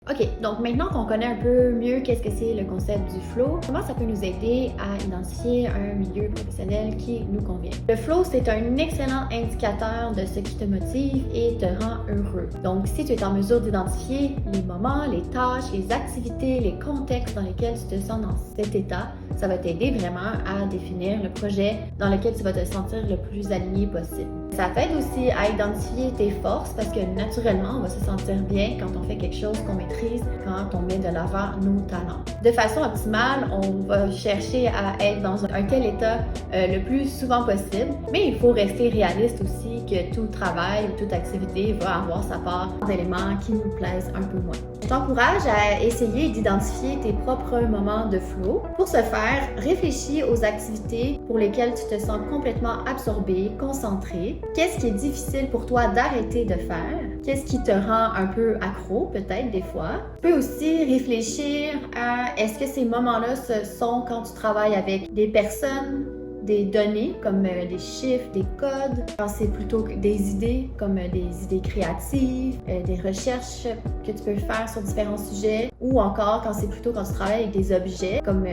OK, donc maintenant qu'on connaît un peu mieux qu'est-ce que c'est le concept du flow, comment ça peut nous aider à identifier un milieu professionnel qui nous convient? Le flow, c'est un excellent indicateur de ce qui te motive et te rend heureux. Donc, si tu es en mesure d'identifier les moments, les tâches, les activités, les contextes dans lesquels tu te sens dans cet état, ça va t'aider vraiment à définir le projet dans lequel tu vas te sentir le plus aligné possible. Ça t'aide aussi à identifier tes forces parce que naturellement, on va se sentir bien quand on fait quelque chose qu'on maîtrise, quand on met de l'avant nos talents. De façon optimale, on va chercher à être dans un tel état le plus souvent possible, mais il faut rester réaliste aussi que tout travail ou toute activité va avoir sa part d'éléments qui nous plaisent un peu moins. Je t'encourage à essayer d'identifier tes propres moments de flow. Pour ce faire, réfléchis aux activités pour lesquelles tu te sens complètement absorbé, concentré. Qu'est-ce qui est difficile pour toi d'arrêter de faire? Qu'est-ce qui te rend un peu accro, peut-être des fois? Tu peux aussi réfléchir à est-ce que ces moments-là ce sont quand tu travailles avec des personnes, des données comme des chiffres, des codes, quand c'est plutôt des idées comme des idées créatives, des recherches que tu peux faire sur différents sujets, ou encore quand c'est plutôt quand tu travailles avec des objets comme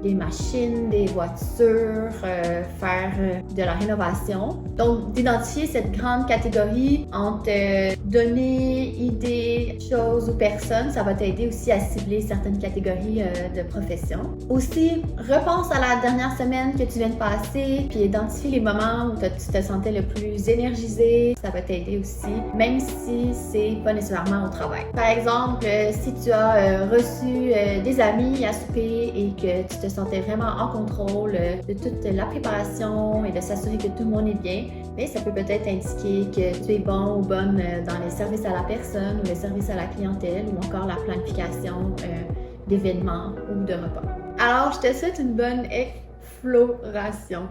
des machines, des voitures, faire de la rénovation. Donc d'identifier cette grande catégorie entre données, idées, choses ou personnes, ça va t'aider aussi à cibler certaines catégories de professions. Aussi, repense à la dernière semaine que tu viens de passer, puis identifie les moments où tu te sentais le plus énergisé. Ça va t'aider aussi, même si c'est pas nécessairement au travail. Par exemple, si tu as reçu des amis à souper et que tu te sentais vraiment en contrôle de toute la préparation et de s'assurer que tout le monde est bien, mais ça peut peut-être indiquer que tu es bon ou bonne dans les services à la personne ou les services à la clientèle ou encore la planification d'événements ou de repas. Alors, je te souhaite une bonne exploration.